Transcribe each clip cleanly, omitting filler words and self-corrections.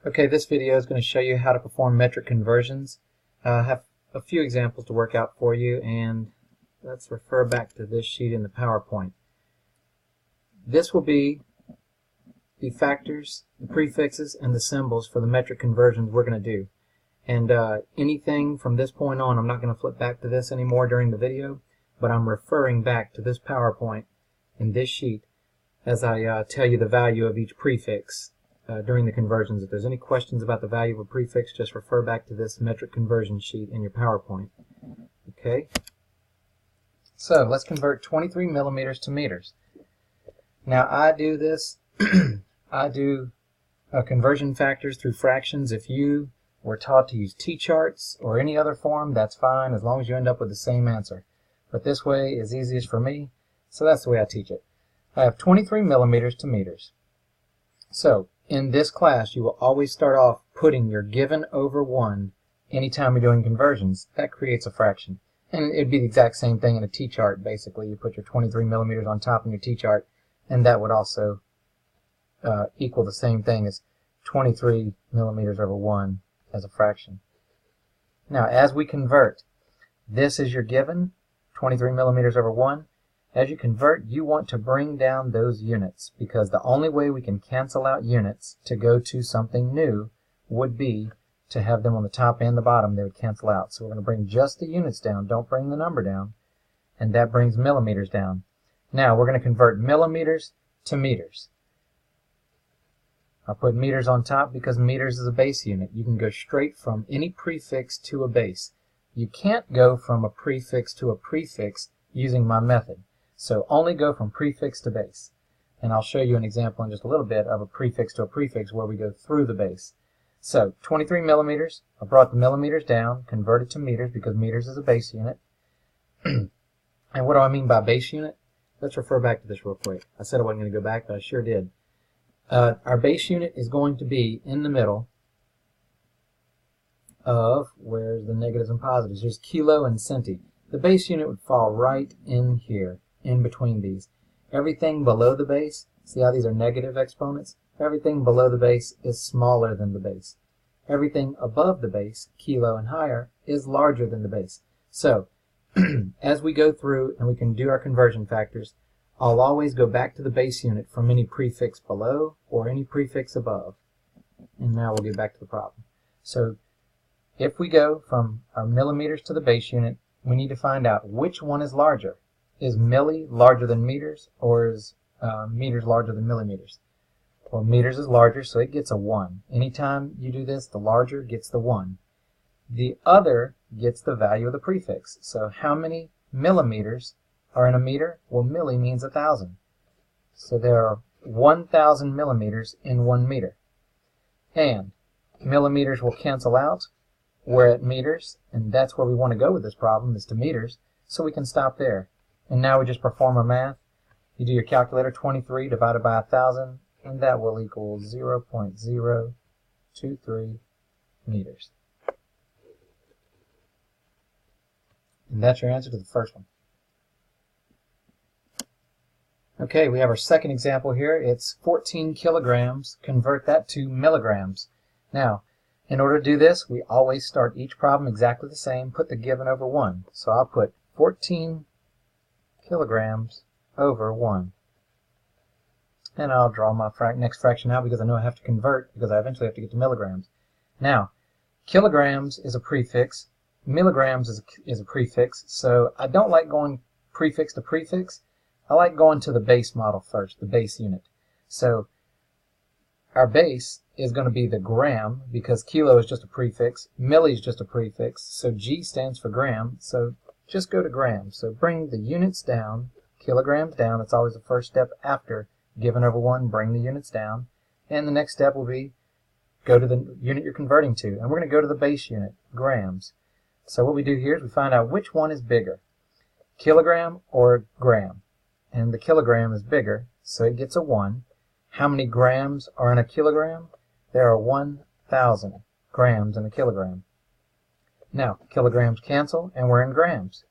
Okay, this video is going to show you how to perform metric conversions. I have a few examples to work out for you, and let's refer back to this sheet in the PowerPoint. This will be the factors, the prefixes, and the symbols for the metric conversions we're going to do. And anything from this point on, I'm not going to flip back to this anymore during the video, but I'm referring back to this PowerPoint in this sheet as I tell you the value of each prefix during the conversions. If there's any questions about the value of a prefix, just refer back to this metric conversion sheet in your PowerPoint. Okay? So let's convert 23 millimeters to meters. Now I do this, I do conversion factors through fractions. If you were taught to use T-charts or any other form, that's fine as long as you end up with the same answer. But this way is easiest for me, so that's the way I teach it. I have 23 millimeters to meters. So in this class, you will always start off putting your given over 1 anytime you're doing conversions. That creates a fraction. And it'd be the exact same thing in a T-chart, basically. You put your 23 millimeters on top in your T-chart, and that would also equal the same thing as 23 millimeters over 1 as a fraction. Now, as we convert, this is your given, 23 millimeters over 1. As you convert, you want to bring down those units, because the only way we can cancel out units to go to something new would be to have them on the top and the bottom. They would cancel out. So we're going to bring just the units down. Don't bring the number down. And that brings millimeters down. Now we're going to convert millimeters to meters. I'll put meters on top because meters is a base unit. You can go straight from any prefix to a base. You can't go from a prefix to a prefix using my method. So only go from prefix to base. And I'll show you an example in just a little bit of a prefix to a prefix where we go through the base. So 23 millimeters, I brought the millimeters down, converted to meters because meters is a base unit. And what do I mean by base unit? Let's refer back to this real quick. I said I wasn't going to go back, but I sure did. Our base unit is going to be in the middle of, where's the negatives and positives? There's kilo and centi. The base unit would fall right in here, in between these. Everything below the base, see how these are negative exponents? Everything below the base is smaller than the base. Everything above the base, kilo and higher, is larger than the base. So, as we go through and we can do our conversion factors, I'll always go back to the base unit from any prefix below or any prefix above. And now we'll get back to the problem. So, if we go from our millimeters to the base unit, we need to find out which one is larger. Is milli larger than meters, or is meters larger than millimeters? Well, meters is larger, so it gets a 1. Anytime you do this, the larger gets the 1. The other gets the value of the prefix. So how many millimeters are in a meter? Well, milli means 1,000. So there are 1,000 millimeters in 1 meter. And millimeters will cancel out. We're at meters, and that's where we want to go with this problem, is to meters, so we can stop there. And now we just perform our math. You do your calculator, 23 divided by 1,000, and that will equal 0.023 meters. And that's your answer to the first one. Okay, we have our second example here. It's 14 kilograms. Convert that to milligrams. Now, in order to do this, we always start each problem exactly the same. Put the given over 1. So I'll put 14 kilograms over 1. And I'll draw my next fraction out because I know I have to convert because I eventually have to get to milligrams. Now, kilograms is a prefix. Milligrams is a prefix. So I don't like going prefix to prefix. I like going to the base model first, the base unit. So our base is going to be the gram because kilo is just a prefix. Milli is just a prefix. So G stands for gram. So just go to grams. So bring the units down, kilograms down. That's always the first step after given over 1, bring the units down. And the next step will be go to the unit you're converting to. And we're going to go to the base unit, grams. So what we do here is we find out which one is bigger, kilogram or gram. And the kilogram is bigger, so it gets a 1. How many grams are in a kilogram? There are 1,000 grams in a kilogram. Now, kilograms cancel, and we're in grams.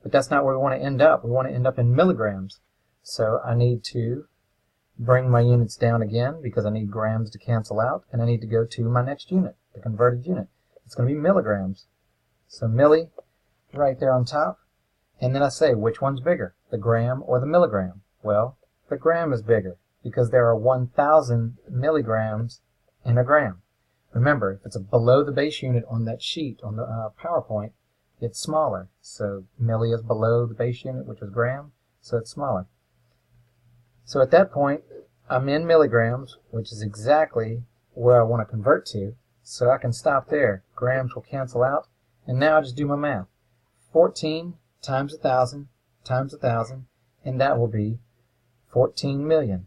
But that's not where we want to end up. We want to end up in milligrams. So I need to bring my units down again because I need grams to cancel out, and I need to go to my next unit, the converted unit. It's going to be milligrams. So milli right there on top, and then I say which one's bigger, the gram or the milligram? Well, the gram is bigger because there are 1,000 milligrams in a gram. Remember, if it's below the base unit on that sheet on the PowerPoint, it's smaller. So milli is below the base unit, which is gram, so it's smaller. So at that point, I'm in milligrams, which is exactly where I want to convert to. So I can stop there. Grams will cancel out. And now I just do my math. 14 times 1,000 times 1,000, and that will be 14 million.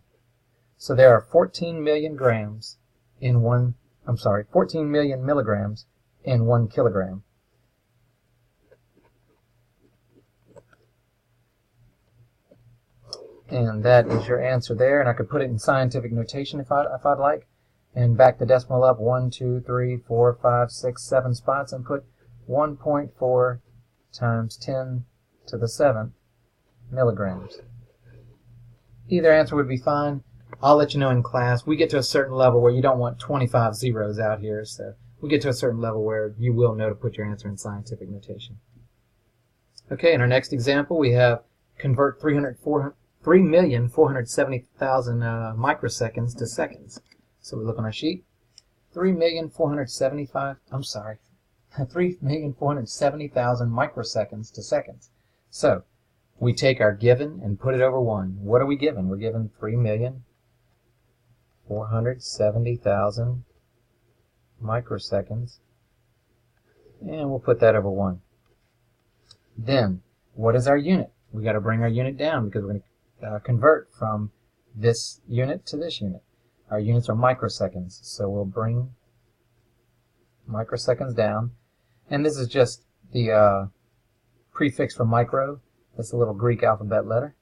So there are 14 million grams in 14 million milligrams in 1 kilogram. And that is your answer there, and I could put it in scientific notation if I'd like, and back the decimal up 1, 2, 3, 4, 5, 6, 7 spots, and put 1.4 times 10 to the 7th milligrams. Either answer would be fine. I'll let you know in class. We get to a certain level where you don't want 25 zeros out here, so we get to a certain level where you will know to put your answer in scientific notation. Okay, in our next example, we have convert 3,470,000 microseconds to seconds. So we look on our sheet. 3,470,000 microseconds to seconds. So we take our given and put it over 1. What are we given? We're given 3,470,000 microseconds, and we'll put that over 1. Then, what is our unit? We got to bring our unit down because we're going to convert from this unit to this unit. Our units are microseconds, so we'll bring microseconds down, and this is just the prefix for micro. That's a little Greek alphabet letter,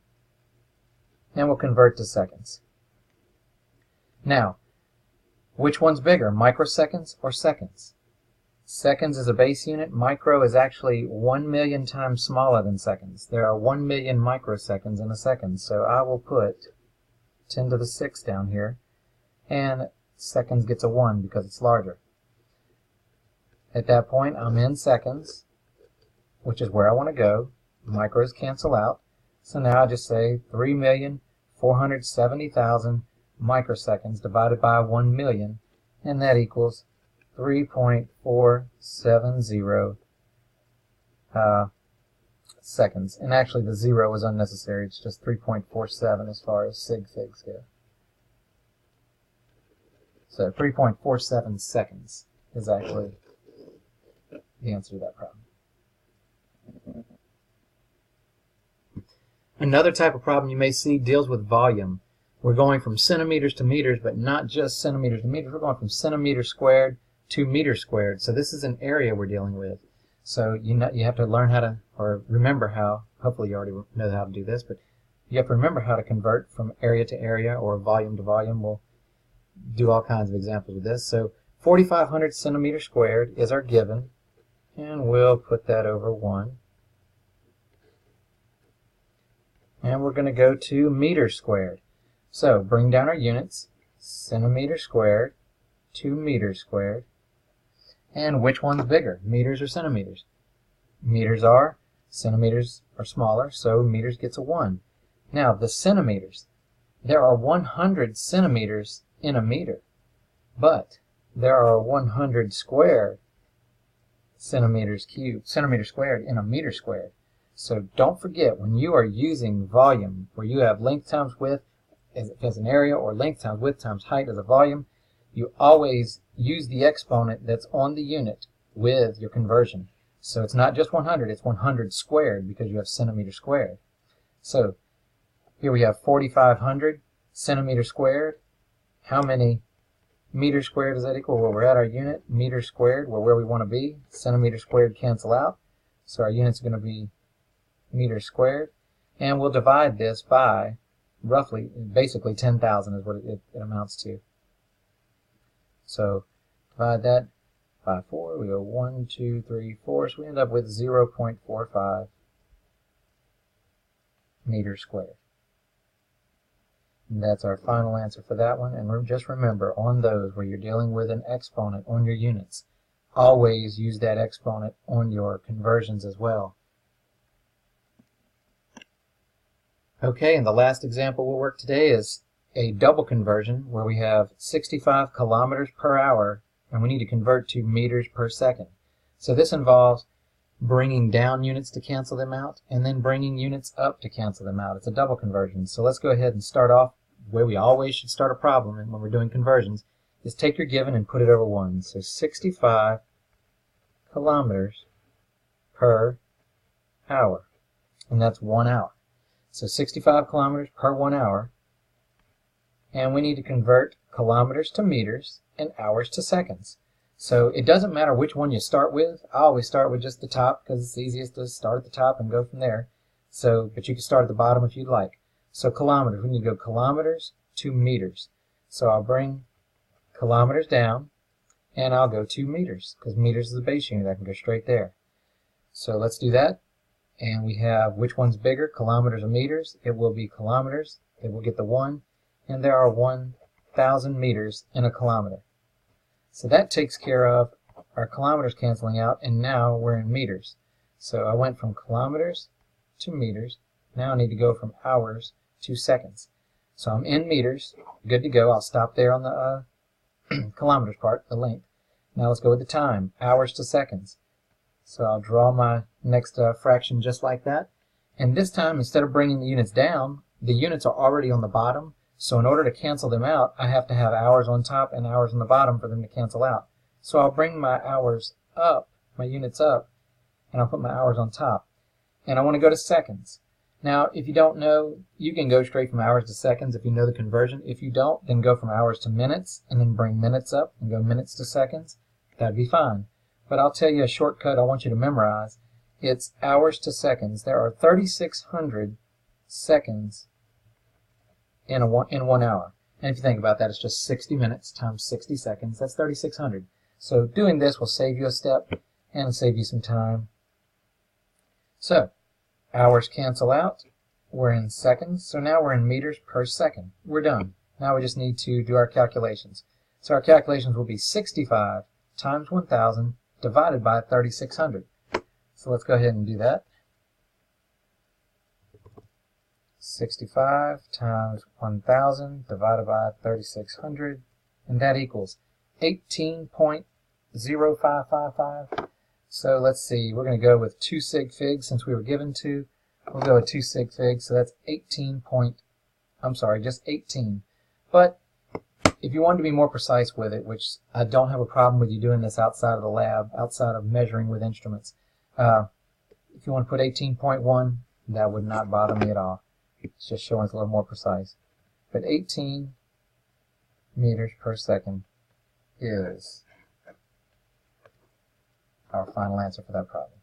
and we'll convert to seconds. Now, which one's bigger, microseconds or seconds? Seconds is a base unit. Micro is actually 1 million times smaller than seconds. There are 1 million microseconds in a second, so I will put 10 to the 6 down here, and seconds gets a 1 because it's larger. At that point, I'm in seconds, which is where I want to go. Micros cancel out, so now I just say 3,470,000 microseconds divided by 1 million, and that equals 3.470 seconds. And actually the 0 is unnecessary. It's just 3.47 as far as sig figs go. So 3.47 seconds is actually the answer to that problem. Another type of problem you may see deals with volume. We're going from centimeters to meters, but not just centimeters to meters. We're going from centimeter squared to meter squared. So this is an area we're dealing with. So you have to learn how to, or remember how, hopefully you already know how to do this, but you have to remember how to convert from area to area or volume to volume. We'll do all kinds of examples with this. So 4,500 centimeters squared is our given, and we'll put that over 1. And we're going to go to meters squared. So bring down our units, centimeters squared to meters squared. And which one's bigger, meters or centimeters? Meters are, centimeters are smaller, so meters gets a 1. Now the centimeters, there are 100 centimeters in a meter, but there are 100 squared centimeters squared in a meter squared. So don't forget, when you are using volume, where you have length times width as an area, or length times width times height as a volume, you always use the exponent that's on the unit with your conversion. So it's not just 100, it's 100 squared because you have centimeter squared. So here we have 4,500 centimeters squared. How many meters squared does that equal? Well, we're at our unit. Meters squared, we're where we want to be. Centimeters squared cancel out. So our unit's going to be meters squared. And we'll divide this by roughly, basically 10,000 is what it amounts to. So divide that by 4. We go 1, 2, 3, 4. So we end up with 0.45 meters squared. And that's our final answer for that one. And just remember, on those where you're dealing with an exponent on your units, always use that exponent on your conversions as well. Okay, and the last example we'll work today is a double conversion where we have 65 kilometers per hour and we need to convert to meters per second. So this involves bringing down units to cancel them out and then bringing units up to cancel them out. It's a double conversion. So let's go ahead and start off the way we always should start a problem and when we're doing conversions is take your given and put it over 1. So 65 kilometers per hour, and that's 1 hour. So 65 kilometers per 1 hour, and we need to convert kilometers to meters and hours to seconds. So it doesn't matter which one you start with. I always start with just the top because it's easiest to start at the top and go from there. So, but you can start at the bottom if you'd like. So kilometers, we need to go kilometers to meters. So I'll bring kilometers down and I'll go to meters because meters is the base unit. I can go straight there. So let's do that. And we have which one's bigger, kilometers or meters? It will be kilometers. It will get the 1. And there are 1,000 meters in a kilometer. So that takes care of our kilometers canceling out, and now we're in meters. So I went from kilometers to meters. Now I need to go from hours to seconds. So I'm in meters. Good to go. I'll stop there on the kilometers part, the length. Now let's go with the time, hours to seconds. So I'll draw my next fraction just like that. And this time, instead of bringing the units down, the units are already on the bottom. So in order to cancel them out, I have to have hours on top and hours on the bottom for them to cancel out. So I'll bring my hours up, my units up, and I'll put my hours on top. And I want to go to seconds. Now, if you don't know, you can go straight from hours to seconds if you know the conversion. If you don't, then go from hours to minutes, and then bring minutes up and go minutes to seconds. That'd be fine. But I'll tell you a shortcut I want you to memorize. It's hours to seconds. There are 3,600 seconds in 1 hour. And if you think about that, it's just 60 minutes times 60 seconds. That's 3,600. So doing this will save you a step and save you some time. So hours cancel out. We're in seconds. So now we're in meters per second. We're done. Now we just need to do our calculations. So our calculations will be 65 times 1,000 divided by 3,600. So let's go ahead and do that. 65 times 1,000 divided by 3,600, and that equals 18.0555. So let's see, we're going to go with 2 sig figs since we were given 2. We'll go with 2 sig figs, so that's 18. But if you want to be more precise with it, which I don't have a problem with you doing this outside of the lab, outside of measuring with instruments, if you want to put 18.1, that would not bother me at all. It's just showing it's a little more precise. But 18 meters per second is our final answer for that problem.